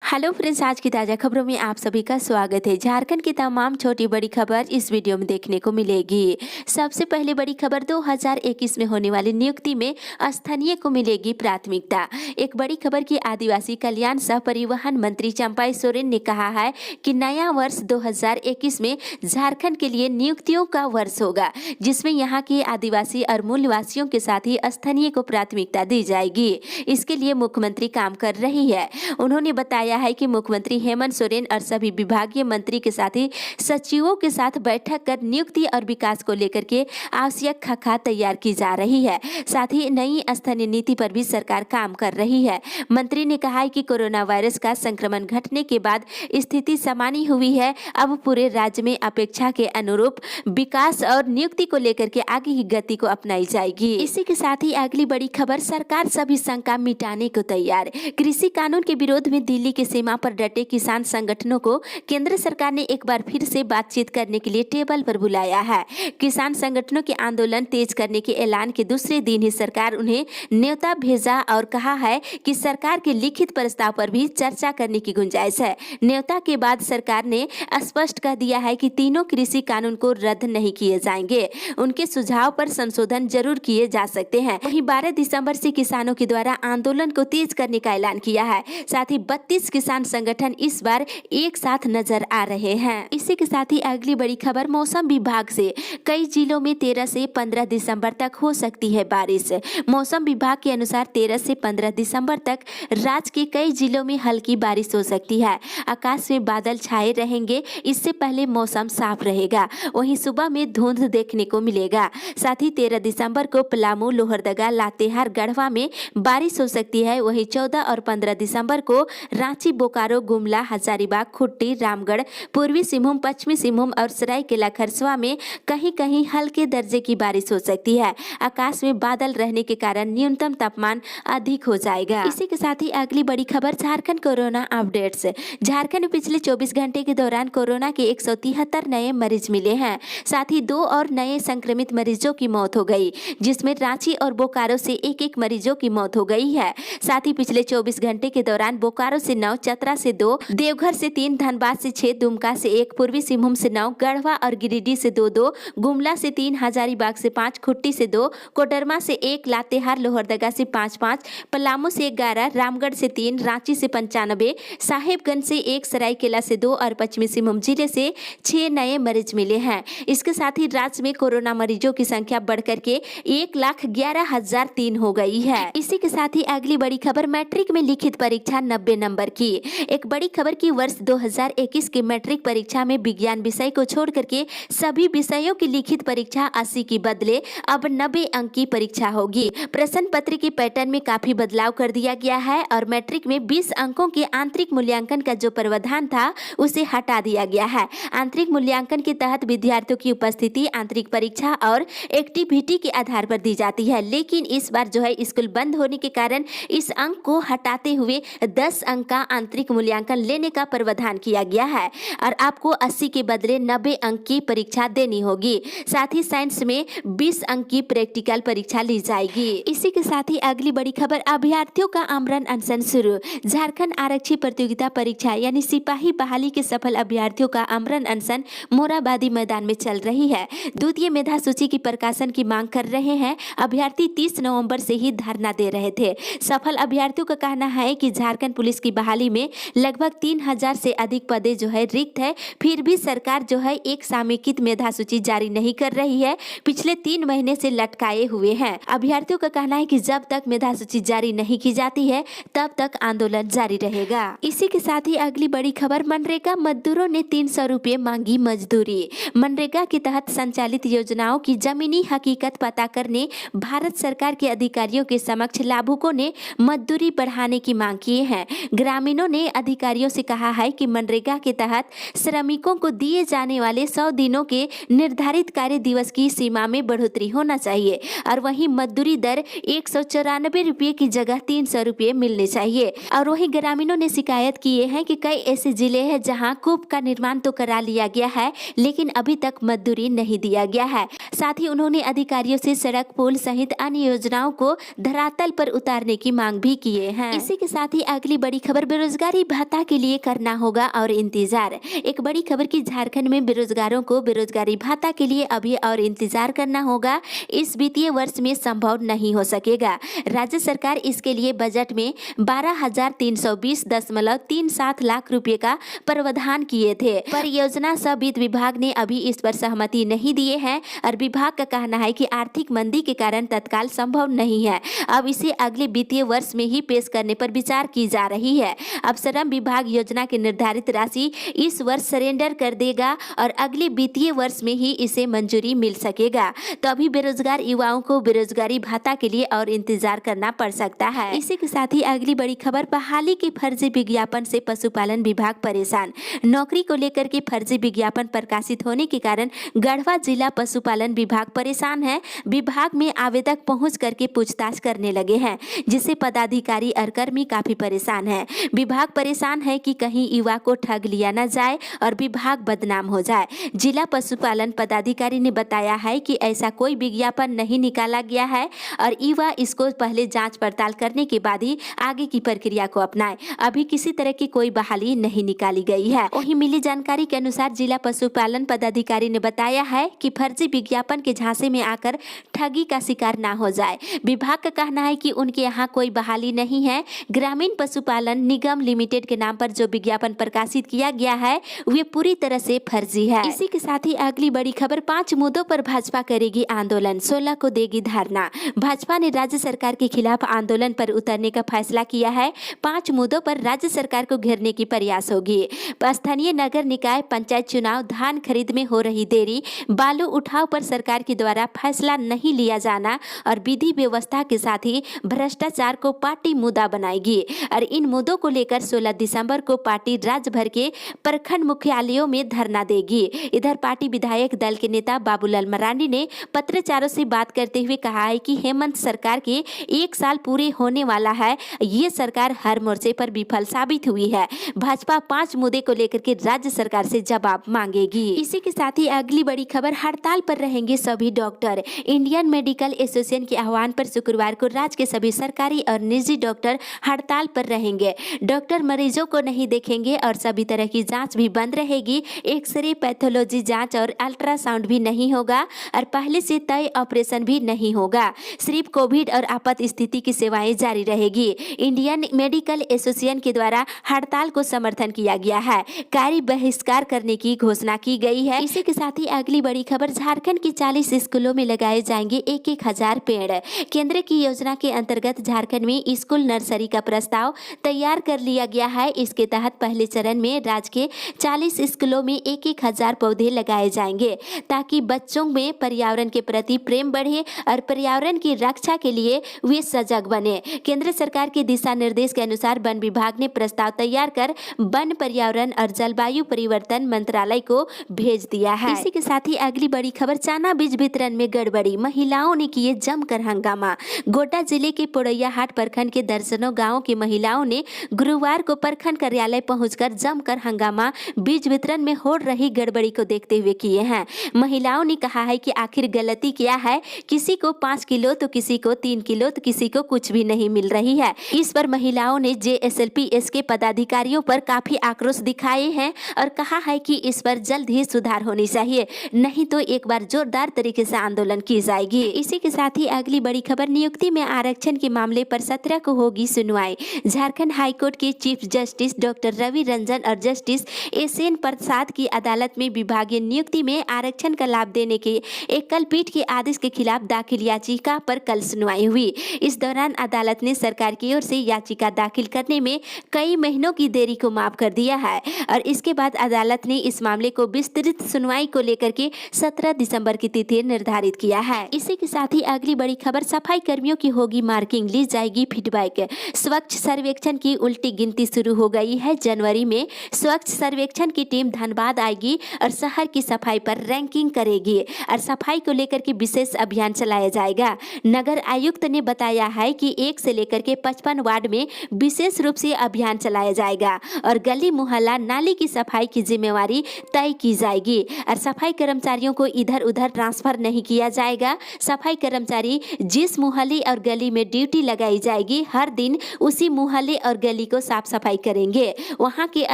Hello friends, आज की ताज़ा खबरों में आप सभी का स्वागत है। झारखंड की तमाम छोटी बड़ी खबर इस वीडियो में देखने को मिलेगी। सबसे पहले बड़ी खबर 2021 में होने वाली नियुक्ति में स्थानीय को मिलेगी प्राथमिकता। एक बड़ी खबर की आदिवासी कल्याण सह परिवहन मंत्री चंपाई सोरेन ने कहा है कि नया वर्ष 2021 में झारखंड के लिए नियुक्तियों का वर्ष होगा, जिसमें यहाँ के आदिवासी और मूलवासियों के साथ ही स्थानीय को प्राथमिकता दी जाएगी। इसके लिए मुख्यमंत्री काम कर रही है। उन्होंने बताया है कि मुख्यमंत्री हेमंत सोरेन और सभी विभागीय मंत्री के साथ ही सचिवों के साथ बैठक कर नियुक्ति और विकास को लेकर के आवश्यक खाका तैयार की जा रही है। साथ ही नई स्थानीय नीति पर भी सरकार काम कर रही है। मंत्री ने कहा है कि कोरोना वायरस का संक्रमण घटने के बाद स्थिति सामान्य हुई है। अब पूरे राज्य में अपेक्षा के अनुरूप विकास और नियुक्ति को लेकर के आगे की गति को अपनाई जाएगी। इसी के साथ ही अगली बड़ी खबर, सरकार सभी शंका मिटाने को तैयार। कृषि कानून के विरोध में दिल्ली की सीमा पर डटे किसान संगठनों को केंद्र सरकार ने एक बार फिर से बातचीत करने के लिए टेबल पर बुलाया है। किसान संगठनों के आंदोलन तेज करने के ऐलान के दूसरे दिन ही सरकार उन्हें न्योता भेजा और कहा है कि सरकार के लिखित प्रस्ताव पर भी चर्चा करने की गुंजाइश है। न्योता के बाद सरकार ने स्पष्ट कर दिया है कि तीनों कृषि कानून को रद्द नहीं किए जाएंगे। उनके सुझाव पर संशोधन जरूर किए जा सकते हैं। वहीं 12 दिसंबर से किसानों के द्वारा आंदोलन को तेज करने का ऐलान किया है। साथ ही 32 किसान संगठन इस बार एक साथ नजर आ रहे हैं। इसी के साथ ही अगली बड़ी खबर, मौसम विभाग से कई जिलों में 13 से 15 दिसंबर तक हो सकती है बारिश। मौसम विभाग के अनुसार 13 से 15 दिसंबर तक राज्य के कई जिलों में हल्की बारिश हो सकती है। आकाश में बादल छाए रहेंगे। इससे पहले मौसम साफ रहेगा। वहीं सुबह में धुंध देखने को मिलेगा। साथ ही 13 दिसंबर को पलामू, लोहरदगा, लातेहार, गढ़वा में बारिश हो सकती है। वहीं 14 और 15 दिसंबर को रांची, बोकारो, गुमला, हजारीबाग, खुट्टी, रामगढ़, पूर्वी सिंहभूम, पश्चिमी सिंहभूम और सरायकेला खरसावां में कहीं कहीं हल्के दर्जे की बारिश हो सकती है। आकाश में बादल रहने के कारण न्यूनतम तापमान अधिक हो जाएगा। इसी के साथ ही अगली बड़ी खबर, झारखंड कोरोना अपडेट्स। झारखंड में पिछले 24 घंटे के दौरान कोरोना के 173 नए मरीज मिले हैं। साथ ही 2 और नए संक्रमित मरीजों की मौत हो गई, जिसमें रांची और बोकारो से एक मरीजों की मौत हो गई है। साथ ही पिछले 24 घंटे के दौरान बोकारो से 9, चतरा से 2, देवघर से 3, धनबाद से 6, दुमका से 1, पूर्वी सिंहभूम से 9, गढ़वा और गिरिडीह से 2, गुमला से 3, हजारीबाग से 5, खुट्टी से 2, कोडरमा से 1, लातेहार, लोहरदगा से 5, पलामू से 11, रामगढ़ से 3, रांची से 95, साहेबगंज से 1, सरायकेला से 2 और पश्चिमी सिंहभूम जिले से 6 नए मरीज मिले हैं। इसके साथ ही राज्य में कोरोना मरीजों की संख्या बढ़कर के 1,11,003 हो गई है। इसी के साथ ही अगली बड़ी खबर, मैट्रिक में लिखित परीक्षा 90 नंबर की। एक बड़ी खबर की वर्ष 2021 की मैट्रिक परीक्षा में विज्ञान विषय को छोड़ करके सभी विषयों की लिखित परीक्षा 80 की बदले अब 90 अंक की परीक्षा होगी। प्रश्न पत्र के पैटर्न में काफी बदलाव कर दिया गया है और मैट्रिक में 20 अंकों के आंतरिक मूल्यांकन का जो प्रावधान था उसे हटा दिया गया है। आंतरिक मूल्यांकन के तहत विद्यार्थियों की उपस्थिति आंतरिक परीक्षा और एक्टिविटी के आधार पर दी जाती है, लेकिन इस बार जो है स्कूल बंद होने के कारण इस अंक को हटाते हुए 10 अंक का आंतरिक मूल्यांकन लेने का प्रावधान किया गया है और आपको 80 के बदले 90 अंक की परीक्षा देनी होगी। साथ ही साइंस में 20 अंक की प्रैक्टिकल परीक्षा ली जाएगी। इसी के साथ ही अगली बड़ी खबर, अभ्यर्थियों का आमरण अनशन शुरू। झारखंड आरक्षी प्रतियोगिता परीक्षा यानी सिपाही बहाली के सफल अभ्यर्थियों का आमरण अनशन मोरहाबादी मैदान में चल रही है। द्वितीय मेधा सूची की प्रकाशन की मांग कर रहे हैं। अभ्यर्थी 30 नवंबर से ही धरना दे रहे थे। सफल अभ्यर्थियों का कहना है कि झारखंड पुलिस की बहाली में लगभग 3000 से अधिक पदें जो है रिक्त है, फिर भी सरकार जो है एक समेकित मेधा सूची जारी नहीं कर रही है। पिछले 3 महीने से लटकाए हुए हैं। अभ्यर्थियों का कहना है कि जब तक मेधा सूची जारी नहीं की जाती है तब तक आंदोलन जारी रहेगा। इसी के साथ ही अगली बड़ी खबर, मनरेगा मजदूरों ने 300 रुपये मांगी मजदूरी। मनरेगा के तहत संचालित योजनाओं की जमीनी हकीकत पता करने भारत सरकार के अधिकारियों के समक्ष लाभुकों ने मजदूरी बढ़ाने की मांग की है। ग्रामीणों ने अधिकारियों से कहा है कि मनरेगा के तहत श्रमिकों को दिए जाने वाले 100 दिनों के निर्धारित कार्य दिवस की सीमा में बढ़ोतरी होना चाहिए और वहीं मजदूरी दर 194 रुपये की जगह 300 रुपये मिलने चाहिए। और वहीं ग्रामीणों ने शिकायत किए हैं कि कई ऐसे जिले हैं जहां कूप का निर्माण तो करा लिया गया है, लेकिन अभी तक मजदूरी नहीं दिया गया है। साथ ही उन्होंने अधिकारियों से सड़क, पुल सहित अन्य योजनाओं को धरातल पर उतारने की मांग भी किए हैं। इसी के साथ ही अगली बड़ी खबर, बेरोजगारी भत्ता के लिए करना होगा और इंतजार। एक बड़ी खबर की झारखंड में बेरोजगारों को बेरोजगारी भत्ता के लिए अभी और इंतजार करना होगा। इस वित्तीय वर्ष में संभव नहीं हो सकेगा। राज्य सरकार इसके लिए बजट में 12,320.37 लाख रुपए का प्रावधान किए थे, पर योजना सह वित्त विभाग ने अभी इस पर सहमति नहीं दिए हैं और विभाग का कहना है कि आर्थिक मंदी के कारण तत्काल संभव नहीं है। अब इसे अगले वित्तीय वर्ष में ही पेश करने पर विचार की जा रही है। अब श्रम विभाग योजना की निर्धारित राशि इस वर्ष सरेंडर कर देगा और अगले वित्तीय वर्ष में ही इसे मंजूरी मिल सकेगा। तो अभी बेरोजगार युवाओं को बेरोजगारी भत्ता के लिए और इंतजार करना पड़ सकता है। इसी के साथ ही अगली बड़ी खबर, बहाली के फर्जी विज्ञापन से पशुपालन विभाग परेशान। नौकरी को लेकर के फर्जी विज्ञापन प्रकाशित होने के कारण गढ़वा जिला पशुपालन विभाग परेशान है। विभाग में आवेदक पहुंच करके पूछताछ करने लगे हैं, जिससे पदाधिकारी और कर्मी काफी परेशान है। विभाग परेशान है कि कहीं युवा को ठग लिया न जाए और विभाग बदनाम हो जाए। जिला पशुपालन पदाधिकारी ने बताया है कि ऐसा कोई विज्ञापन नहीं निकाला गया है और युवा इसको पहले जांच पड़ताल करने के बाद ही आगे की प्रक्रिया को अपनाए। अभी किसी तरह की कोई बहाली नहीं निकाली गई है। वहीं मिली जानकारी के अनुसार जिला पशुपालन पदाधिकारी ने बताया है कि फर्जी विज्ञापन के झांसे में आकर ठगी का शिकार ना हो जाए। विभाग का कहना है कि उनके यहाँ कोई बहाली नहीं है। ग्रामीण पशुपालन निगम लिमिटेड के नाम पर जो विज्ञापन प्रकाशित किया गया है वे पूरी तरह से फर्जी है। इसी के साथ ही अगली बड़ी खबर, 5 मुद्दों पर भाजपा करेगी आंदोलन, 16 को देगी धरना। भाजपा ने राज्य सरकार के खिलाफ आंदोलन पर उतरने का फैसला किया है। 5 मुद्दों पर राज्य सरकार को घेरने की प्रयास होगी। स्थानीय नगर निकाय पंचायत चुनाव, धान खरीद में हो रही देरी, बालू उठाव पर सरकार के द्वारा फैसला नहीं लिया जाना और विधि व्यवस्था के साथ ही भ्रष्टाचार को पार्टी मुद्दा बनाएगी। और इन मुद्दों को लेकर 16 दिसंबर को पार्टी राज्य भर के प्रखंड मुख्यालयों में धरना देगी। इधर पार्टी विधायक दल के नेता बाबूलाल मरांडी ने पत्रकारों से बात करते हुए कहा है कि हेमंत सरकार के 1 साल पूरे होने वाला है। ये सरकार हर मोर्चे पर विफल साबित हुई है। भाजपा 5 मुद्दे को लेकर के राज्य सरकार से जवाब मांगेगी। इसी के साथ ही अगली बड़ी खबर, हड़ताल पर रहेंगे सभी डॉक्टर। इंडियन मेडिकल एसोसिएशन के आह्वान पर शुक्रवार को राज्य के सभी सरकारी और निजी डॉक्टर हड़ताल पर रहेंगे। डॉक्टर मरीजों को नहीं देखेंगे और सभी तरह की जांच भी बंद रहेगी। एक्सरे, पैथोलॉजी जांच और अल्ट्रासाउंड भी नहीं होगा और पहले से तय ऑपरेशन भी नहीं होगा। सिर्फ कोविड और आपात स्थिति की सेवाएं जारी रहेगी। इंडियन मेडिकल एसोसिएशन के द्वारा हड़ताल को समर्थन किया गया है। कार्य बहिष्कार करने की घोषणा की गई है। इसी के साथ ही अगली बड़ी खबर, झारखंड की 40 स्कूलों में लगाए जाएंगे 1,000 पेड़। केंद्र की योजना के अंतर्गत झारखंड में स्कूल नर्सरी का प्रस्ताव तैयार कर लिया गया है। इसके तहत पहले चरण में राज्य के 40 स्कूलों में 1,000 पौधे लगाए जाएंगे ताकि बच्चों में पर्यावरण के प्रति प्रेम बढ़े और पर्यावरण की रक्षा के लिए वे सजग बने। केंद्र सरकार के दिशा निर्देश के अनुसार वन विभाग ने प्रस्ताव तैयार कर वन, पर्यावरण और जलवायु परिवर्तन मंत्रालय को भेज दिया है। इसी के साथ ही अगली बड़ी खबर, चना बीज वितरण में गड़बड़ी, महिलाओं ने किए जमकर हंगामा। गोड्डा जिले के पोड़ैया हाट प्रखंड के दर्जनों गांवों की महिलाओं ने गुरुवार को प्रखंड कार्यालय पहुंचकर जमकर हंगामा बीज वितरण में हो रही गड़बड़ी को देखते हुए किए हैं। महिलाओं ने कहा है कि आखिर गलती क्या है, किसी को 5 किलो तो किसी को 3 किलो तो किसी को कुछ भी नहीं मिल रही है। इस पर महिलाओं ने JSLPS के पदाधिकारियों पर काफी आक्रोश दिखाए हैं और कहा है कि इस पर जल्द ही सुधार होनी चाहिए, नहीं तो एक बार जोरदार तरीके से आंदोलन की जाएगी। इसी के साथ ही अगली बड़ी खबर, नियुक्ति में आरक्षण के मामले पर 17 को होगी सुनवाई। झारखंड हाईकोर्ट के chief justice doctor Ravi Ranjan और जस्टिस SN प्रसाद की अदालत में विभागीय नियुक्ति में आरक्षण का लाभ देने के एकल पीठ के आदेश के खिलाफ दाखिल याचिका पर कल सुनवाई हुई। इस दौरान अदालत ने सरकार की ओर से याचिका दाखिल करने में कई महीनों की देरी को माफ कर दिया है और इसके बाद अदालत ने इस मामले को विस्तृत सुनवाई को लेकर के 17 दिसंबर की तिथि निर्धारित किया है। इसी के साथ ही अगली बड़ी खबर, सफाई कर्मियों की होगी मार्किंग, ली जाएगी फीडबैक। स्वच्छ सर्वेक्षण की उल्टी गिनती शुरू हो गई है। जनवरी में स्वच्छ सर्वेक्षण की टीम धनबाद आएगी और शहर की सफाई पर रैंकिंग करेगी और सफाई को लेकर के विशेष अभियान चलाया जाएगा। नगर आयुक्त ने बताया है कि 1 से लेकर के 55 वार्ड में विशेष रूप से अभियान चलाया जाएगा और गली मुहल्ला नाली की सफाई की जिम्मेवारी तय की जाएगी और सफाई कर्मचारियों को इधर उधर ट्रांसफर नहीं किया जाएगा। सफाई कर्मचारी जिस मुहल्ले और गली में ड्यूटी लगाई जाएगी, हर दिन उसी मुहल्ले और गली को साफ सफाई करेंगे। वहाँ के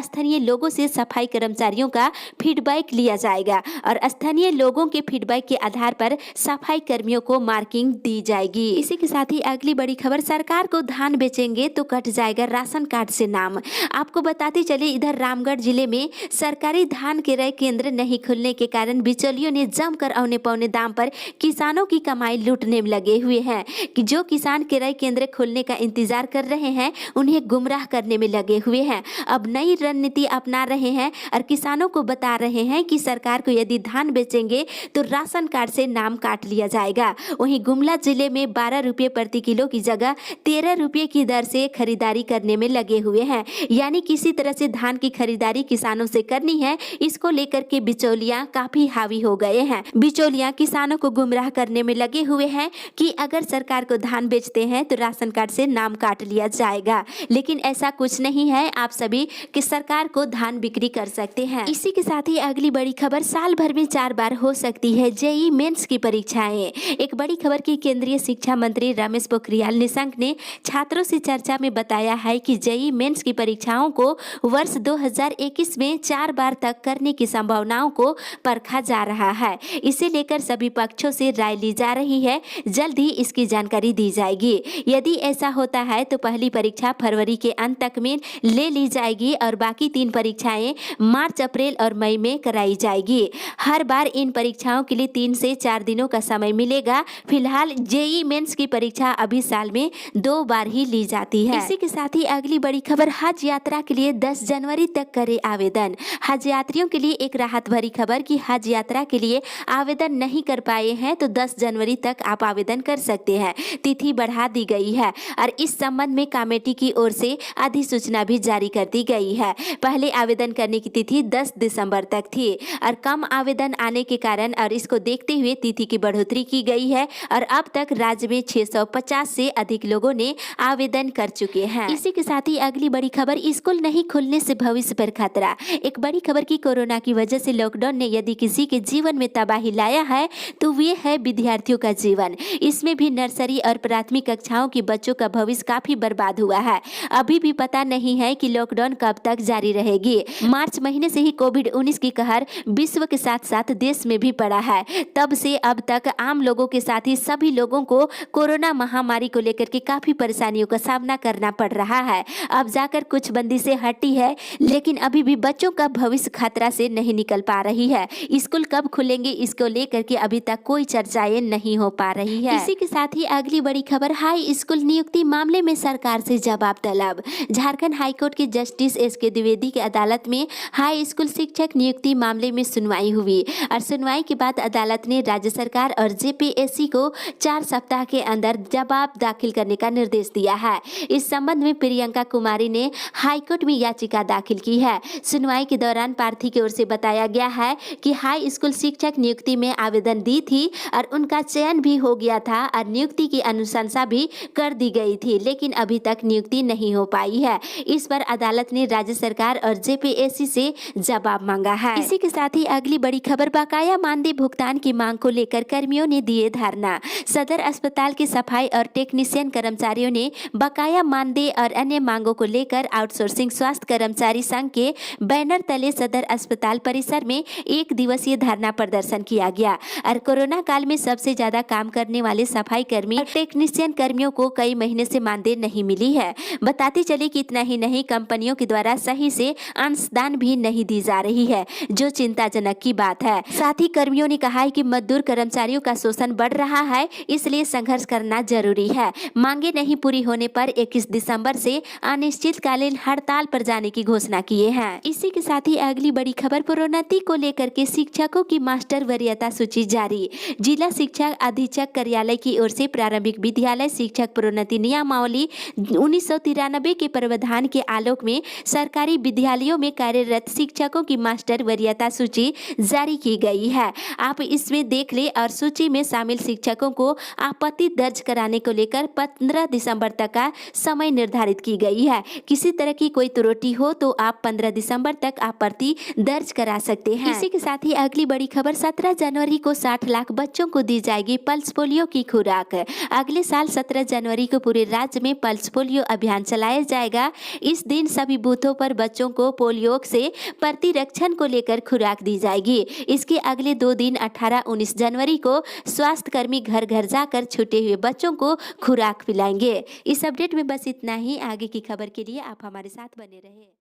स्थानीय लोगों से सफाई कर्मचारियों का फीडबैक लिया जाएगा और स्थानीय लोगों के फीडबैक के आधार पर सफाई कर्मियों को मार्किंग दी जाएगी। इसी के साथ ही अगली बड़ी खबर, सरकार को धान बेचेंगे तो कट जाएगा राशन कार्ड से नाम। आपको बताते चले, इधर रामगढ़ जिले में सरकारी धान क्रय केंद्र नहीं खुलने के कारण बिचौलियों ने जमकर औने पौने दाम पर किसानों की कमाई लूटने में लगे हुए हैं कि जो किसान क्रय केंद्र खोलने का इंतजार कर रहे हैं उन्हें गुमराह करने में लगे हुए हैं। अब नई रणनीति अपना रहे हैं और किसानों को बता रहे हैं कि सरकार को यदि धान बेचेंगे तो राशन कार्ड से नाम काट लिया जाएगा। वहीं गुमला जिले में 12 रुपये प्रति किलो की जगह 13 रुपये की दर से खरीदारी करने में लगे हुए हैं। यानी किसी तरह से धान की खरीदारी किसानों से करनी है, इसको लेकर के बिचौलियां काफी हावी हो गए हैं। बिचौलियां किसानों को गुमराह करने में लगे हुए हैं कि अगर सरकार को धान बेचते हैं तो राशन कार्ड से नाम काट लिया जाएगा, लेकिन ऐसा कुछ नहीं है। आप सभी कि सरकार को धान बिक्री कर सकते हैं। इसी के साथ ही अगली बड़ी खबर, साल भर में 4 बार हो सकती है जेईई मेंस की परीक्षाएं। एक बड़ी खबर की केंद्रीय शिक्षा मंत्री रमेश पोखरियाल निशंक ने छात्रों से चर्चा में बताया है कि जेईई मेंस की परीक्षाओं को वर्ष 2021 में 4 बार तक करने की संभावनाओं को परखा जा रहा है। इसे लेकर सभी पक्षों से राय ली जा रही है। जल्द ही इसकी जानकारी दी जाएगी। यदि ऐसा होता है तो पहली परीक्षा फरवरी के अंत तक में ले ली जाएगी और बाकी 3 परीक्षाएं मार्च, अप्रैल और मई में कराई जाएगी। हर बार इन परीक्षाओं के लिए 3 से 4 दिनों का समय मिलेगा। फिलहाल जेईई मेंस की परीक्षा अभी साल में 2 बार ही ली जाती है। इसी के साथ ही अगली बड़ी खबर, हज यात्रा के लिए 10 जनवरी तक करें आवेदन। हज यात्रियों के लिए एक राहत भरी खबर कि हज यात्रा के लिए आवेदन नहीं कर पाए हैं तो 10 जनवरी तक आप आवेदन कर सकते हैं। तिथि बढ़ा दी गई है और इस संबंध में कमेटी की ओर से अधिसूचना भी जारी कर दी गई है। पहले आवेदन करने की तिथि 10 दिसंबर तक थी और कम आवेदन आने के कारण और इसको देखते हुए तिथि की बढ़ोतरी की गई है और अब तक राज्य में 650 से अधिक लोगों ने आवेदन कर चुके हैं। इसी के साथ ही अगली बड़ी खबर, स्कूल नहीं खुलने से भविष्य पर खतरा। एक बड़ी खबर की कोरोना की वजह से लॉकडाउन ने यदि किसी के जीवन में तबाही लाया है तो वे है विद्यार्थियों का जीवन। इसमें भी नर्सरी और प्राथमिक कक्षाओं के बच्चों का भविष्य काफी बर्बाद हुआ है। अभी भी पता नहीं है कि लॉकडाउन कब तक जारी रहेगी। मार्च महीने से ही कोविड-19 की कहर विश्व के साथ साथ देश में भी पड़ा है। तब से अब तक आम लोगों के साथ ही सभी लोगों को कोरोना महामारी को लेकर के काफी परेशानियों का सामना करना पड़ रहा है। अब जाकर कुछ बंदिशें हटी है, लेकिन अभी भी बच्चों का भविष्य खतरा से नहीं निकल पा रही है। स्कूल कब खुलेंगे इसको लेकर के अभी तक कोई चर्चाएं नहीं हो पा रही है। इसी के साथ ही अगली बड़ी खबर, हाई स्कूल नियुक्ति मामले में सरकार से जवाब तलब। झारखंड हाईकोर्ट के जस्टिस एस.के. द्विवेदी की अदालत में हाई स्कूल शिक्षक नियुक्ति मामले में सुनवाई हुई और सुनवाई के बाद अदालत ने राज्य सरकार और जेपीएससी को 4 सप्ताह के अंदर जवाब दाखिल करने का निर्देश दिया है। इस संबंध में प्रियंका कुमारी ने हाईकोर्ट में याचिका दाखिल की है। सुनवाई के दौरान प्रार्थी की ओर से बताया गया है कि हाई स्कूल शिक्षक नियुक्ति में आवेदन दी थी और उनका चयन भी हो गया था और नियुक्ति की अनुशंसा भी कर दी गई थी, लेकिन अभी तक नियुक्ति नहीं हो पाई है। इस पर अदालत ने राज्य सरकार और जेपीएससी से जवाब मांगा है। इसी के साथ ही अगली बड़ी खबर, बकाया मानदेय भुगतान की मांग को लेकर कर्मियों ने दिए धरना। सदर अस्पताल के सफाई और टेक्नीशियन कर्मचारियों ने बकाया मानदेय और अन्य मांगों को लेकर आउटसोर्सिंग स्वास्थ्य कर्मचारी संघ के बैनर तले सदर अस्पताल परिसर में 1 दिवसीय धरना प्रदर्शन किया गया और कोरोना काल में सबसे ज्यादा काम करने वाले सफाई कर्मी और टेक्नीशियन कर्मियों को कई महीने से मानदेय नहीं मिली है। बताते चले कि इतना ही नहीं, कंपनियों के द्वारा सही से अंशदान भी नहीं दी जा रही है, जो चिंताजनक की बात है। साथ ही कर्मियों ने कहा है कि मजदूर कर्मचारियों का शोषण बढ़ रहा है, इसलिए संघर्ष करना जरूरी है। मांगे नहीं पूरी होने पर 21 दिसंबर से अनिश्चितकालीन हड़ताल पर जाने की घोषणा किए हैं। इसी के साथ ही अगली बड़ी खबर, प्रोन्नति को लेकर के शिक्षकों की मास्टर वरीयता सूची जारी। जिला शिक्षा अधीक्षक कार्यालय की ओर से प्रारंभिक विद्यालय शिक्षक प्रोन्नति नियमावली 1993 के प्रावधान के आलोक में सरकारी विद्यालयों में कार्यरत शिक्षकों की मास्टर वरीयता सूची जारी की गई है। आप इसमें देख ले और सूची में शामिल शिक्षकों को आपत्ति दर्ज कराने को लेकर 15 दिसंबर तक का समय निर्धारित की गई है। किसी तरह की कोई त्रुटि हो तो आप 15 दिसंबर तक आपत्ति दर्ज करा सकते हैं। इसी के साथ ही अगली बड़ी खबर, 17 जनवरी को 60 लाख बच्चों को दी जाएगी पल्स पोलियो की खुराक। अगले साल 17 जनवरी को पूरे राज्य में पल्स पोलियो अभियान चलाया रह जाएगा। इस दिन सभी बूथों पर बच्चों को पोलियो से प्रतिरक्षण को लेकर खुराक दी जाएगी। इसके अगले 2 दिन 18-19 जनवरी को स्वास्थ्य कर्मी घर घर जाकर छूटे हुए बच्चों को खुराक पिलाएंगे। इस अपडेट में बस इतना ही। आगे की खबर के लिए आप हमारे साथ बने रहें।